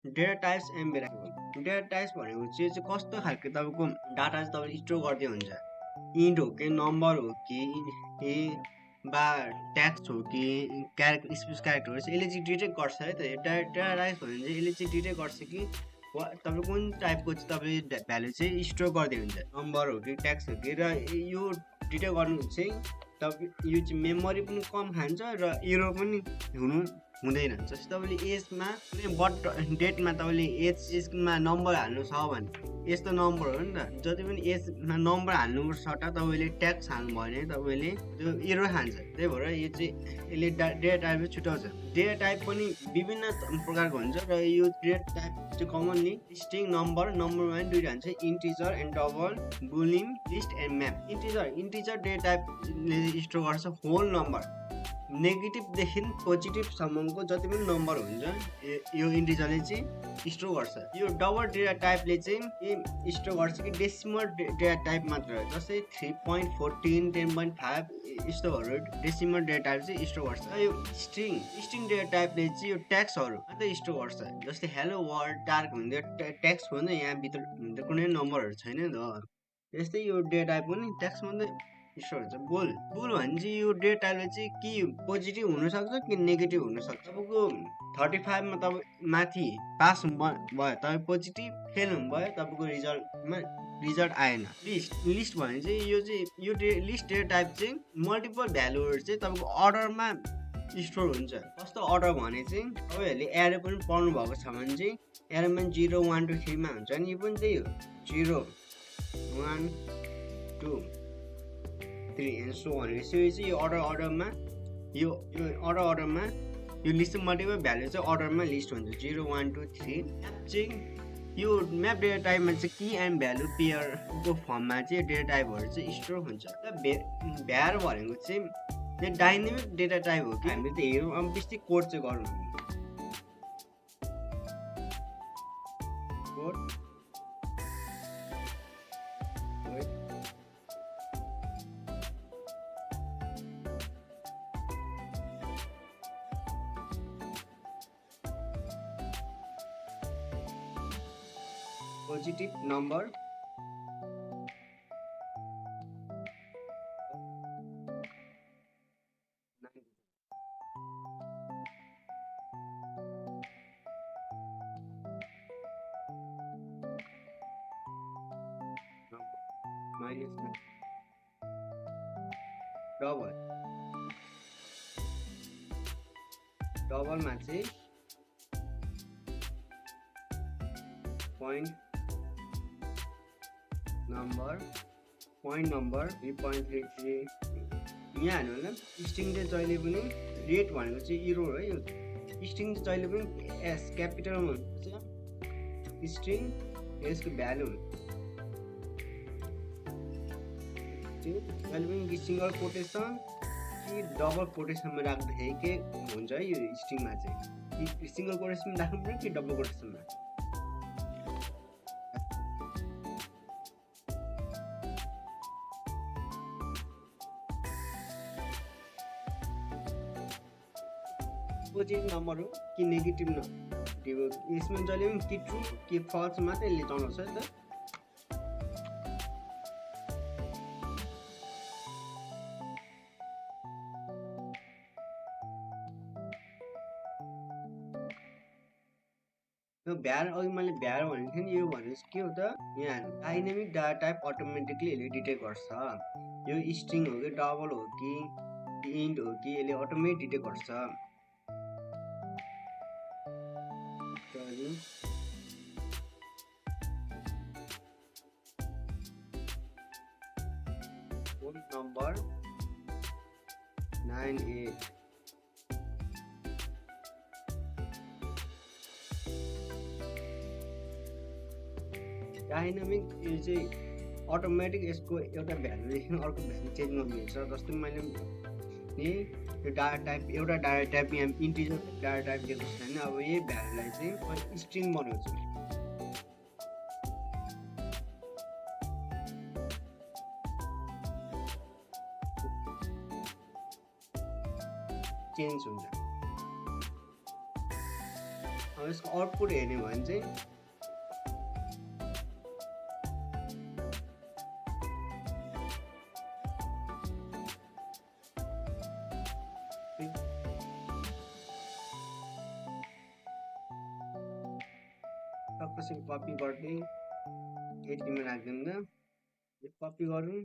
Data types and variety. Data types भनेको चाहिँ कस्तो खालको तपाईँको डाटा चाहिँ तपाईँले स्टोर गर्दै हुन्छ। इन्ट हो कि नम्बर हो कि बा ट्याक्स हो कि स्पेस क्यारेक्टर हो, यसले चाहिँ डिटेक्ट गर्छ है त। डेटा टाइप्स भने चाहिँ यसले चाहिँ डिटेक्ट गर्छ कि तपाईँ कुन टाइपको चाहिँ तपाईँले भ्यालु चाहिँ स्टोर गर्दै हुन्छ, नम्बर हो कि ट्याक्स हो कि। र यो डिटेक्ट गर्नु चाहिँ तपाईँ यो चाहिँ मेमोरी पनि कम खान्छ र एरो पनि हुँदैन। जस्तै तपाईँले एजमा कुनै डेटमा तपाईँले एजमा नम्बर हाल्नु छ भने यस्तो नम्बर हो नि त। जति पनि एजमा नम्बर हाल्नु सट्टा तपाईँले ट्याक्स हाल्नु भयो भने तपाईँले त्यो एरो खान्छ। त्यही भएर यो चाहिँ यसले डेटा टाइप छुट्याउँछ। डेटा टाइप पनि विभिन्न प्रकारको हुन्छ र यो डेटा टाइप चाहिँ कमनली स्ट्रिङ, नम्बरमा पनि दुईवटा हुन्छ, integer and double, Boolean, list and map. Integer data टाइपले स्टोर गर्छ होल नम्बर, नेगेटिभदेखि पोजिटिभसम्मको जति पनि नम्बर हुन्छ यो इन्टिजरले चाहिँ स्टोर गर्छ। यो डबल डेटा टाइपले चाहिँ स्टोर गर्छ कि डेसिमल डेटा टाइप मात्र, जस्तै 3.14, 10.5 यस्तोहरू डेसिमल डेटा टाइप चाहिँ स्टोर गर्छ। यो स्ट्रिङ डेटा टाइपले चाहिँ यो ट्याक्सहरू मात्रै स्टोर गर्छ। जस्तै हेलो वर्ल्ड टार्क हुँदै ट्याक्स हो नि, यहाँ भित्र कुनै नम्बरहरू छैन नि त। यस्तै यो डेटा टाइप पनि ट्याक्स मात्रै स्टोर हुन्छ। बुल भने चाहिँ यो डेटा टाइपले चाहिँ कि पोजिटिभ हुनसक्छ कि नेगेटिभ हुनसक्छ। तपाईँको 35मा तपाईँ माथि पास भयो तपाईँ पोजिटिभ, फेल हुनुभयो तपाईँको रिजल्ट आएन। लिस्ट भने चाहिँ यो लिस्ट डेटा टाइप चाहिँ मल्टिपल भ्यालुहरू चाहिँ तपाईँको अर्डरमा स्टोर हुन्छ। कस्तो अर्डर भने चाहिँ तपाईँहरूले एरो पनि पढ्नु भएको छ भने चाहिँ एरोमा 0, 1, 2, 3मा हुन्छ नि। यो पनि त्यही हो, 0, 1, 2, 3 एन्ड सो भनेपछि यो चाहिँ यो अर्डरमा यो अर्डरमा यो लिस्ट मल्टिपल भ्यालु चाहिँ अर्डरमा लिस्ट हुन्छ, 0, 1, 2, 3। चाहिँ यो म्याप डेटा टाइपमा चाहिँ की एन्ड भ्यालु पेयरको फर्ममा चाहिँ डेटा टाइपहरू चाहिँ स्टोर हुन्छ। र भ्यार भनेको चाहिँ डाइनामिक डेटा टाइप हो कि हामीले त हेरौँ। अब त्यस्तै कोड चाहिँ गरौँ कोड। पोजिटिभ नम्बर, माइनस डबलमा चाहिँ पोइन्ट नम्बर 3.33 यहाँ हाल्नु होला। स्ट्रिङ चाहिँ जहिले पनि रेट भनेको चाहिँ इरो है। यो स्ट्रिङ चाहिँ जहिले पनि एस क्यापिटलमा हुन्छ। स्ट्रिङ यसको भ्यालु जहिले पनि सिङ्गल कोटेसन कि डबल कोटेसनमा राख्दाखेरि के हुन्छ है यो स्ट्रिङमा चाहिँ, कि सिङ्गल कोटेसनमा राख्नु पर्यो कि डबल कोटेसनमा। पोजिटिभ नम्बर हो कि नेगेटिभ नम्बर हो, यसमा जहिले पनि कि ट्रु कि फल्स मात्रै यसले चलाउँछ नि त। यो भ्यार अघि मैले भ्यार भनेको थिएँ नि, यो भनेपछि के हो त, यहाँ डाइनामिक डाटा टाइप अटोमेटिकली यसले डिटेक्ट गर्छ। यो स्ट्रिङ हो कि डबल हो कि इन्ट हो कि यसले अटोमेटिक डिटेक्ट गर्छ। फोन नम्बर 98 डाइनामिक यो चाहिँ अटोमेटिक यसको एउटा भ्यालुदेखि अर्को भ्यालु चेन्ज गर्नु मिल्छ। जस्तै मैले नि यो डाटा टाइप एउटा डाटा टाइप यहाँ इन्टिजर डाटा टाइप दिएको छैन। अब यही भ्यालुलाई चाहिँ स्ट्रिङ बनाउँछु, चेन्ज हुन्छ। अब यसको आउटपुट हेर्ने हो भने चाहिँ सबैसँग कपी गर्दै यतिमा राख्दैन यो कपी गरौँ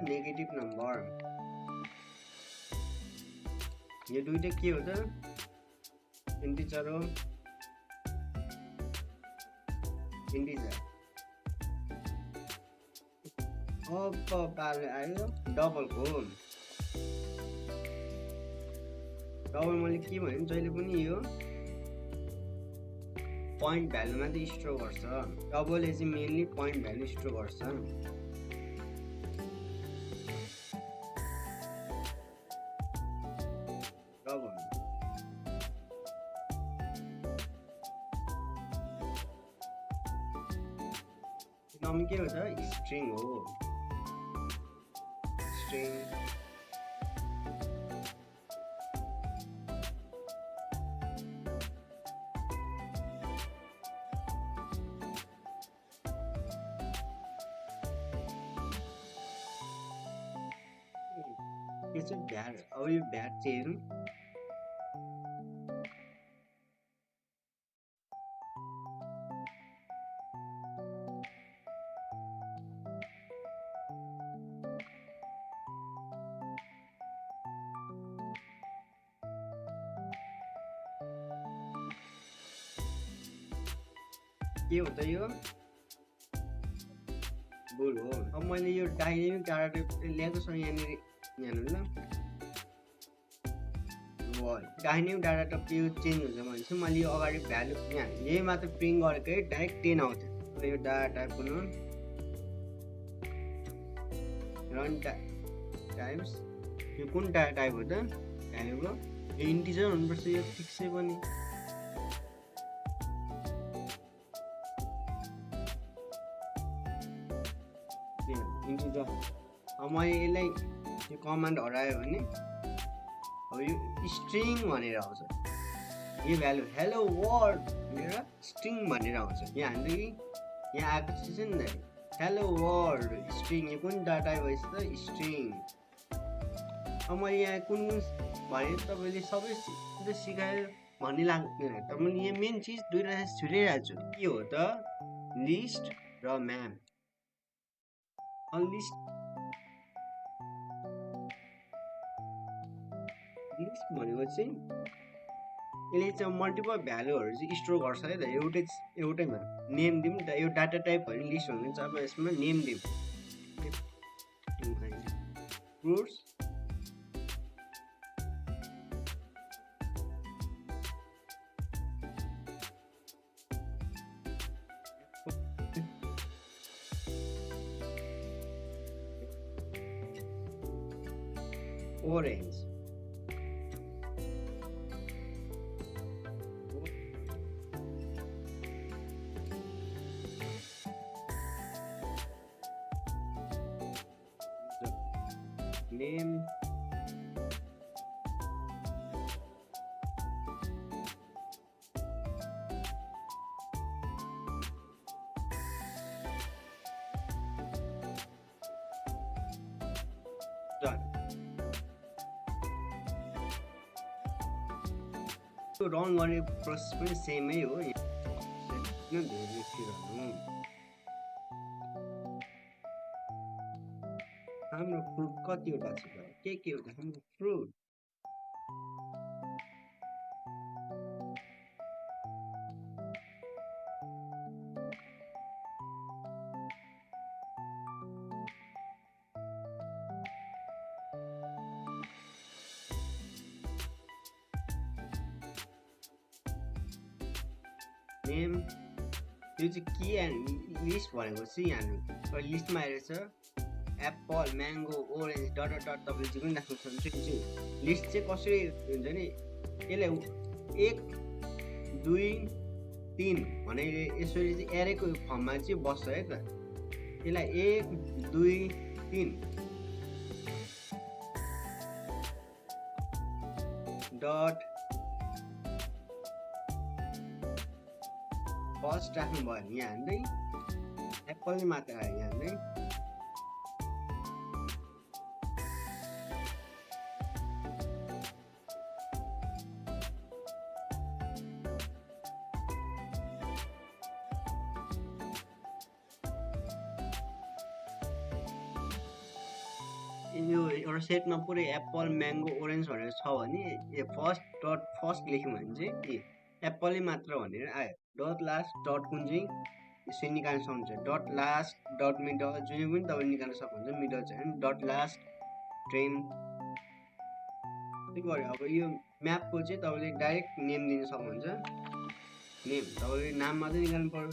नेगेटिभ नम्बर यो दुईटा के हो त इन्टिजर हो इन्टिजर अब पाले आयो डबलको डबल मैले के भने जहिले पनि यो पोइन्ट भ्यालु मात्रै स्टोर गर्छ डबलले चाहिँ मेनली पोइन्ट भ्यालु स्टोर गर्छ नम के हो त स्ट्रिङ हो स्ट्रिङ यो चाहिँ भ्याट अब यो भ्याट चाहिँ हेरौँ के हो त यो बुल हो अब मैले यो डाइनामिक डाटा टाइप ल्याएको छ यहाँनिर ल डाइनामिक डाटा टाइप यो चेन्ज हुन्छ भने चाहिँ मैले यो अगाडि भ्यालु यहाँ यही मात्र प्रिन्ट गरेकै डाइरेक्ट 10 आउँथ्यो यो डाटा टाइप पनि रन टाइप्स यो कुन डाटा टाइप हो त भ्यालुको यो इन्टिजर हुनुपर्छ यो फिक्सै पनि इन्टिजर अब मैले यसलाई यो कमान्ड हरायो भने अब यो स्ट्रिङ भनेर आउँछ यो भ्यालु हेलो वर्ल्ड भनेर स्ट्रिङ भनेर आउँछ यहाँ हामीले यहाँ आएको चाहिँ नि त हेलो वर्ल्ड स्ट्रिङ यो कुन डाटा टाइप भएछ त स्ट्रिङ अब मैले यहाँ कुन भने तपाईँले सबै सिकायो भन्ने लाग्दैन तर मैले यहाँ मेन चिज दुईवटा छुटिरहेको छु के हो त लिस्ट र म्याप लिस्ट भनेको चाहिँ यसले चाहिँ मल्टिपल भ्यालुहरू चाहिँ स्टोर गर्छ है त एउटैमा नेम दिउँ त यो डाटा टाइप भने लिस्ट भने चाहिँ अब यसमा नेम दिउँ फ्रुट्स orange name done तो रन गर्ने प्रोसेस पनि सेमै हो धेरै फिरहनु हाम्रो फ्रुट कतिवटा छ के हो त हाम्रो फ्रुट नेम यो चाहिँ के एन्ड लिस्ट भनेको चाहिँ यहाँ लिस्टमा आएर छ Apple mango orange dot dot तपाईँले जे पनि राख्नु सक्नुहुन्छ त्यो चाहिँ लिस्ट चाहिँ कसरी हुन्छ नि यसलाई 1 2 3 भने यसरी चाहिँ एरेको फर्ममा चाहिँ बस्छ है त। यसलाई 1 2 3 डट फर्स्ट राख्नु भयो भने यहाँ हान्दै एप्पलले मात्र आयो यहाँ हान्दै यो एउटा सेटमा पुरै एप्पल म्याङ्गो ओरेन्ज भनेर छ भने फर्स्ट डट फर्स्ट लेख्यौँ भने चाहिँ एप्पलै मात्र भनेर आयो। डट लास्ट डट कुन चाहिँ यसरी निकाल्न सक्नुहुन्छ। डट लास्ट डट मिडल जुनै पनि तपाईँ निकाल्न सक्नुहुन्छ। मिडल चाहिँ डट लास्ट ट्रेन के गर्यो। अब यो म्यापको चाहिँ तपाईँले डाइरेक्ट नेम दिन सक्नुहुन्छ। नेम तपाईँले नाम मात्रै निकाल्नु पर्यो।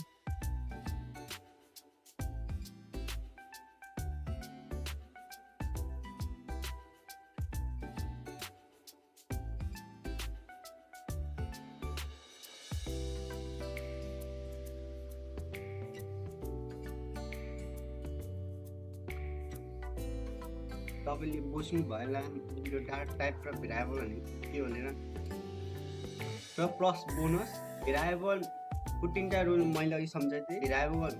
तपाईँले बुझ्नु भयो होला यो डाटा टाइप र भेरिएबल भने के भनेर। र प्लस बोनस भेरिएबल 3टा रुल मैले अघि सम्झाएको थिएँ। Variable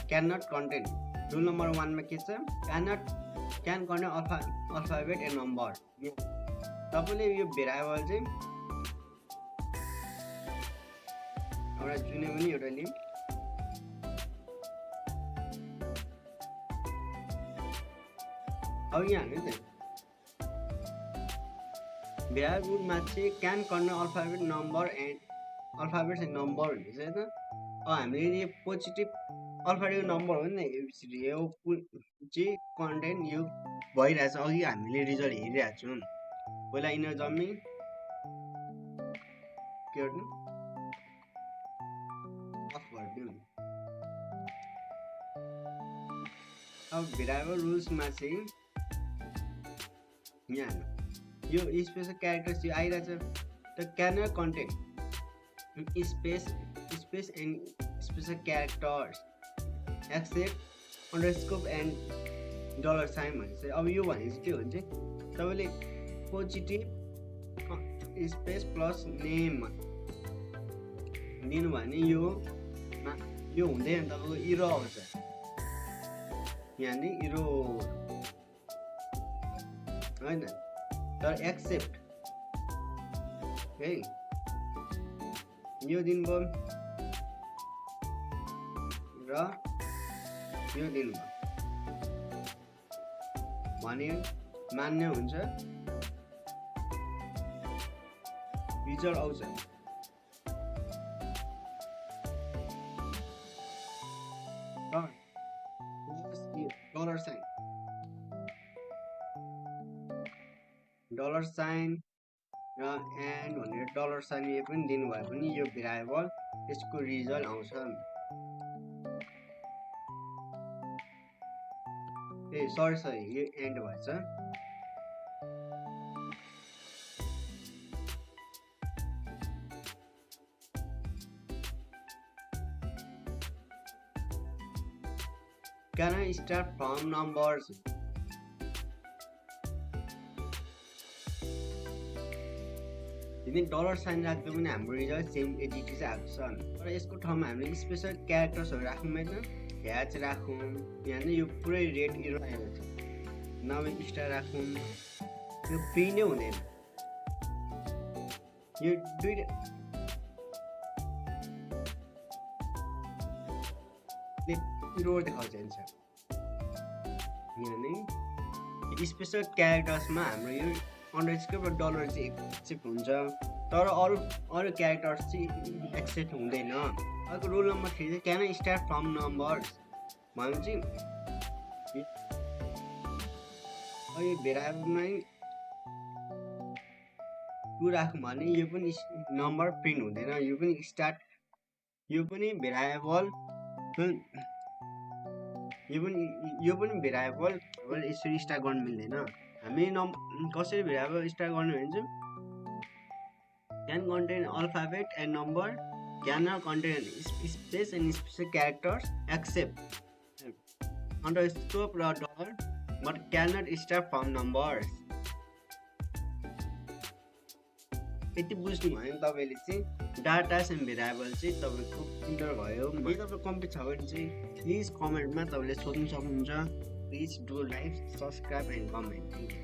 can not contain rule number 1 मा के छ can contain alphabet and number. तपाईँले यो भेरिएबल चाहिँ एउटा जुनै पनि एउटा लिम अब यहाँ हाल्नु चाहिँ भेरिएबलमा चाहिँ can contain alphabet number and alphabet and number हुन्छ है त। हामीले यो पोजिटिभ अल्फाबेट नम्बर हो नि एबिसिडी यो चाहिँ कन्टेन्ट यो भइरहेछ। अघि हामीले रिजल्ट हेरिरहेको छौँ। पहिला इनर जम्मी के गर्नु अफ गरिदिउँ। अब भेरिएबल रुल्समा चाहिँ यहाँ यो स्पेशल क्यारेक्टर्स यो आइरहेछ त can contain space and special characters except underscore and dollar sign भन्छ। अब यो भने चाहिँ के हुन्छ तपाईँले पोजिटिभ स्पेस प्लस नेम दिनु भने यो हुँदैन तपाईँको इरो आउँछ। यहाँ नि इरो होइन तर एक्सेप्ट है यो दिनुभयो र यो दिनुभयो भने मान्य हुन्छ रिजल्ट आउँछ। डलर साइन र एन्ड भनेर डलर साइन यो पनि दिनुभयो भने यो भेरिएबल यसको रिजल्ट आउँछ। ए सरी यो एन्ड भएछ। Can I start from numbers? यदि डलर साइन राख्दा पनि हाम्रो रिजल्ट सेम एडिटी चाहिँ आएको छ। तर यसको ठाउँमा हामीले स्पेशल क्यारेक्टर्सहरू राख्नु होइन ह्याच राखौँ। यहाँ यो पुरै रेड इरो आएको छ नभए स्टार राखौँ यो फ्री नै हुँदैन। यो दुईटा इरो देखाउँछ यहाँ नै स्पेशल क्यारेक्टर्समा हाम्रो यो अन्डरस्कोप र डलर चाहिँ एक्सेप्ट हुन्छ तर अरू क्यारेक्टर्स चाहिँ एक्सेप्ट हुँदैन। अर्को रुल नम्बर 3 चाहिँ क्यान स्टार्ट फ्रम नम्बर्स भने चाहिँ यो भेरिएबलमै 2 राखौँ भने यो पनि नम्बर प्रिन्ट हुँदैन। यो पनि भेरिएबल यसरी स्टार्ट गर्नु मिल्दैन। हामी कसरी भेरिएबल स्टार्ट गर्नु भने चाहिँ can contain alphabet and number cannot contain space and special characters except underscore or dollar, but cannot start from numbers. यति बुझ्नु भयो तपाईँले चाहिँ डाटा एन्ड भेरिएबल चाहिँ तपाईँको इन्टर भयो। यदि तपाईँ कम्प्लिट छ भने चाहिँ प्लिज कमेन्टमा तपाईँले सोध्नु सक्नुहुन्छ। Please do like, subscribe and comment.